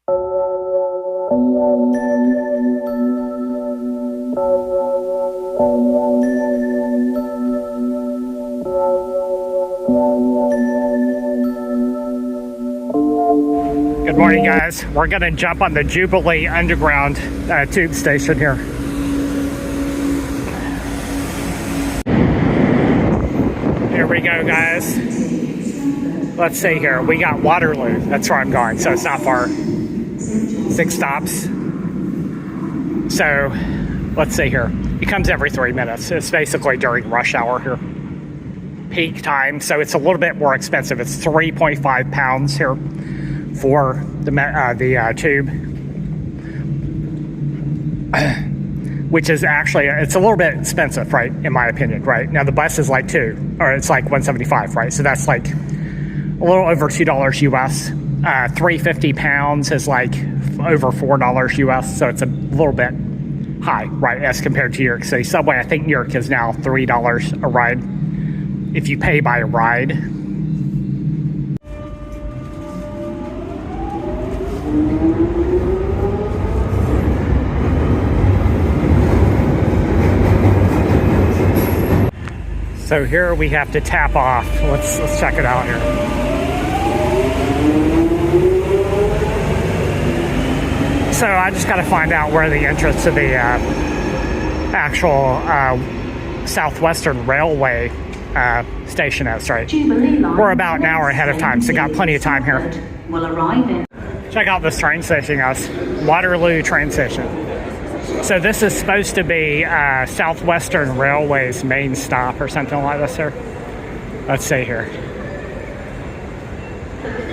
Good morning, guys. We're going to jump on the Jubilee Underground tube station here. Here we go, guys. Let's see here. We got Waterloo. That's where I'm going, so it's not far. 6 stops. So, let's see here. It comes every 3 minutes. It's basically during rush hour here. Peak time, so it's a little bit more expensive. It's 3.5 pounds here for the tube, which is actually, it's a little bit expensive, right, in my opinion, right? Now the bus is like 2, or it's like 175, right? So that's like a little over $2 US. 350 pounds is like over $4 US, so it's a little bit high, right, as compared to New York City subway. I think New York is now $3 a ride if you pay by ride. So here we have to tap off. Let's check it out here. So I just got to find out where the entrance to the actual Southwestern Railway station is, right? We're about an hour ahead of time, so got plenty of time here. Check out this train station, guys. Waterloo train station. So this is supposed to be Southwestern Railway's main stop or something like this here. Let's see here.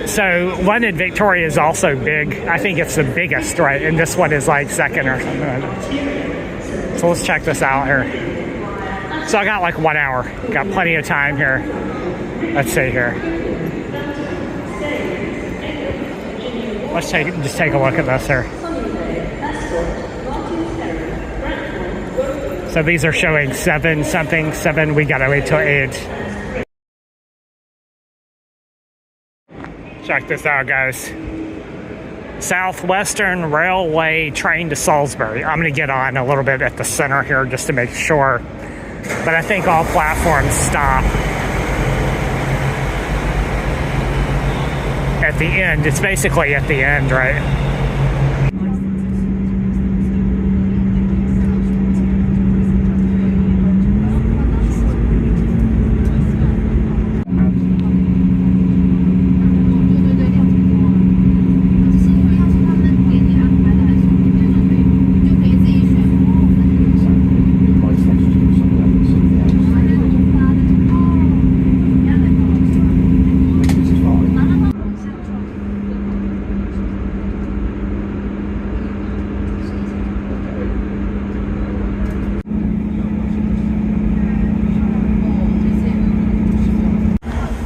So London Victoria is also big. I think it's the biggest, right? And this one is like second or something. So let's check this out here. So I got like 1 hour. Got plenty of time here. Let's see here. Let's just take a look at this here. So these are showing 7 something, 7. We gotta wait till 8. Check this out, guys. Southwestern Railway train to Salisbury. I'm gonna get on a little bit at the center here just to make sure. But I think all platforms stop at the end. It's basically at the end, right?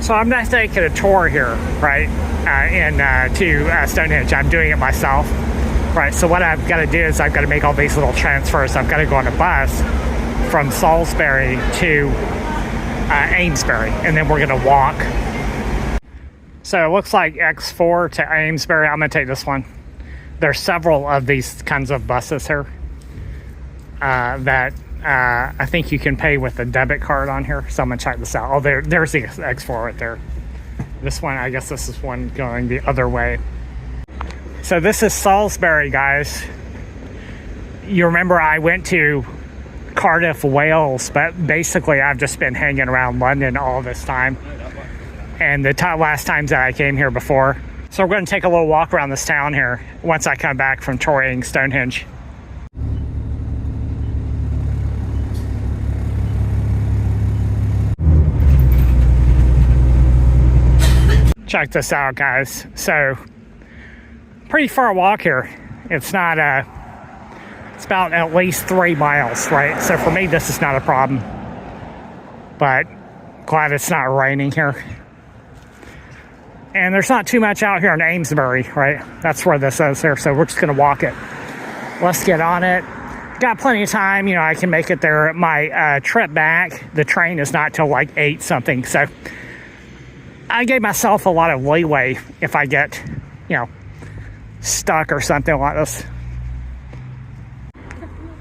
So I'm not taking a tour here, right, to Stonehenge. I'm doing it myself, right? So what I've got to do is I've got to make all these little transfers. I've got to go on a bus from Salisbury to Amesbury, and then we're going to walk. So it looks like X4 to Amesbury. I'm going to take this one. There's several of these kinds of buses here that I think you can pay with a debit card on here. So I'm gonna check this out. Oh, there's the X4 right there. This one, I guess this is one going the other way. So this is Salisbury, guys. You remember I went to Cardiff, Wales, but basically I've just been hanging around London all this time. And the last times that I came here before. So we're gonna take a little walk around this town here once I come back from touring Stonehenge. Check this out, guys. So, pretty far walk here. It's not it's about at least 3 miles, right? So for me, this is not a problem. But glad it's not raining here. And there's not too much out here in Amesbury, right? That's where this is here. So we're just gonna walk it. Let's get on it. Got plenty of time, you know, I can make it there. My trip back, the train is not till like 8 something. So I gave myself a lot of leeway if I get, you know, stuck or something like this.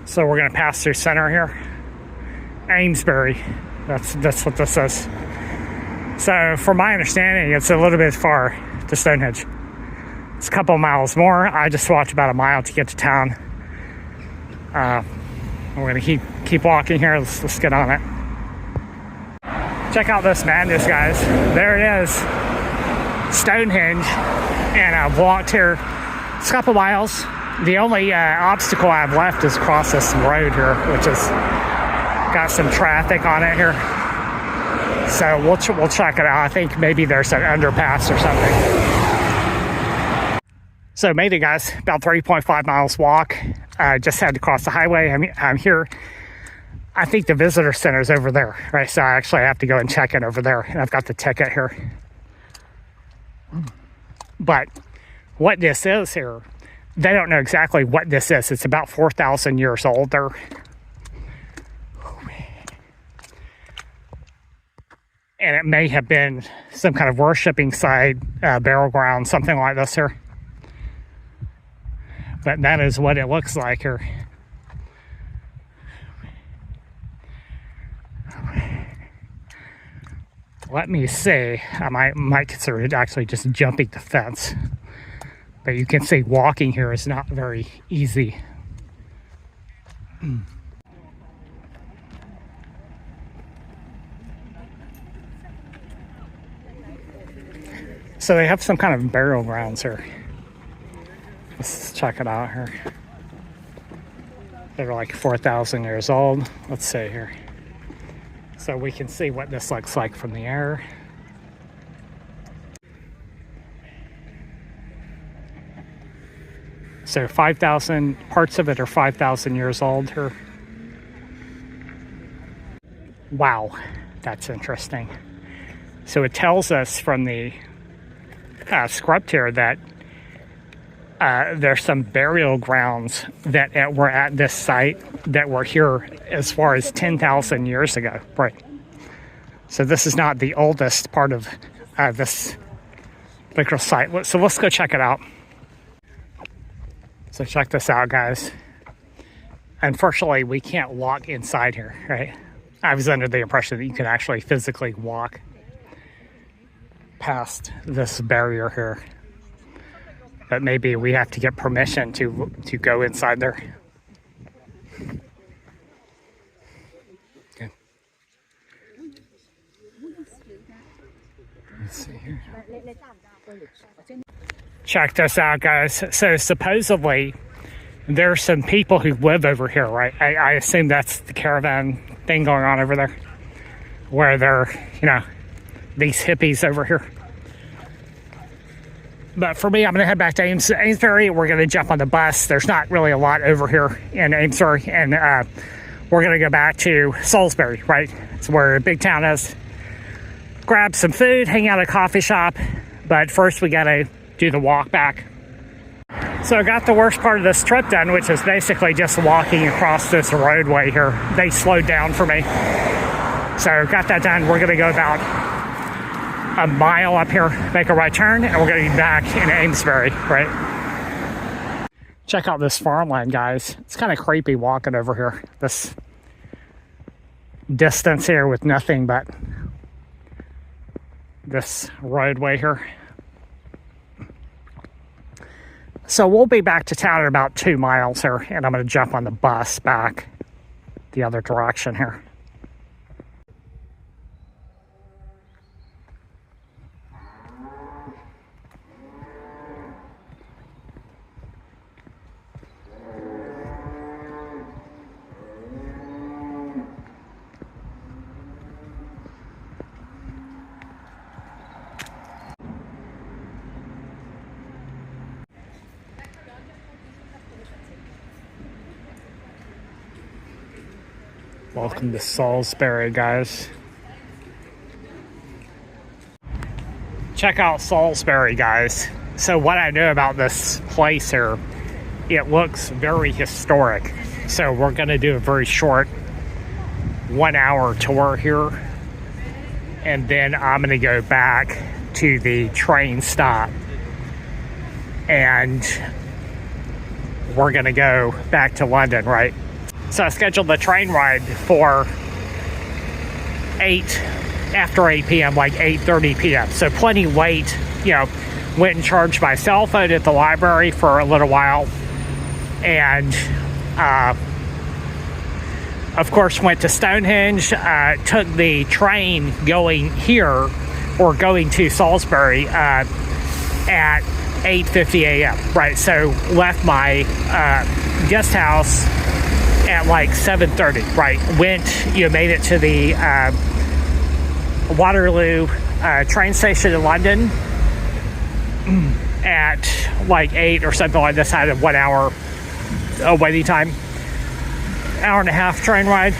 So we're gonna pass through center here. Amesbury, that's what this is. So from my understanding, it's a little bit far to Stonehenge. It's a couple of miles more. I just walked about a mile to get to town. We're gonna keep walking here. Let's get on it. Check out this madness, guys. There it is, Stonehenge, and I've walked here. It's a couple miles. The only obstacle I have left is across this road here, which has got some traffic on it here. So we'll check it out. I think maybe there's an underpass or something. So made it, guys. About 3.5 miles walk. Just had to cross the highway. I'm here. I think the visitor center is over there, right? So I actually have to go and check it over there. And I've got the ticket here. But what this is here, they don't know exactly what this is. It's about 4,000 years old there. And it may have been some kind of worshiping site, burial ground, something like this here. But that is what it looks like here. Let me see. I might consider it actually just jumping the fence. But you can see walking here is not very easy. So they have some kind of burial grounds here. Let's check it out here. They're like 4,000 years old. Let's see here. So we can see what this looks like from the air. So 5,000, parts of it are 5,000 years old here. Wow, that's interesting. So it tells us from the script here that there's some burial grounds that were at this site that were here as far as 10,000 years ago, right? So this is not the oldest part of this particular site. So let's go check it out. So check this out, guys. Unfortunately, we can't walk inside here, right? I was under the impression that you could actually physically walk past this barrier here. But maybe we have to get permission to go inside there. Okay. Let's see here. Check this out, guys. So supposedly there's some people who live over here, right? I assume that's the caravan thing going on over there, where they're, these hippies over here. But for me, I'm going to head back to Amesbury. We're going to jump on the bus. There's not really a lot over here in Amesbury. And we're going to go back to Salisbury, right? It's where a big town is. Grab some food, hang out at a coffee shop. But first, we got to do the walk back. So I got the worst part of this trip done, which is basically just walking across this roadway here. They slowed down for me. So got that done. We're going to go about a mile up here, make a right turn, and we're going to be back in Amesbury, right? Check out this farmland, guys. It's kind of creepy walking over here. This distance here with nothing but this roadway here. So we'll be back to town in about 2 miles here, and I'm going to jump on the bus back the other direction here. Welcome to Salisbury, guys. Check out Salisbury, guys. So what I know about this place here, it looks very historic. So we're going to do a very short 1 hour tour here. And then I'm going to go back to the train stop and we're gonna go back to London, right? So I scheduled the train ride for after 8 p.m., like 8:30 p.m. So plenty late, you know. Went and charged my cell phone at the library for a little while, and of course went to Stonehenge, took the train going here, or going to Salisbury, at 8:50 a.m. right? So left my guest house at like 7:30, right? Made it to the Waterloo train station in London at like 8 or something like this. I had a 1 hour waiting time, hour and a half train ride.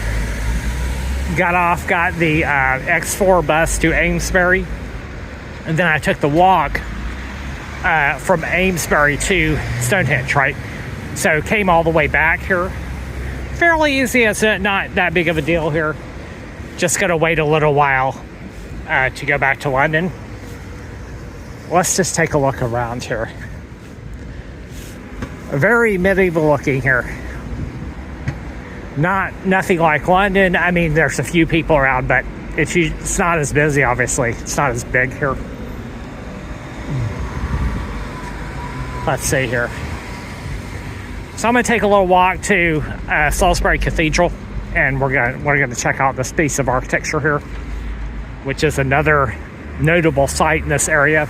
Got off, got the X4 bus to Amesbury, and then I took the walk from Amesbury to Stonehenge, right? So came all the way back here. Fairly easy, it's not that big of a deal here. Just gonna wait a little while to go back to London. Let's just take a look around here. Very medieval looking here. Nothing like London. I mean, there's a few people around, but it's not as busy, obviously. It's not as big here. Let's see here. So I'm gonna take a little walk to Salisbury Cathedral, and we're gonna check out this piece of architecture here, which is another notable site in this area.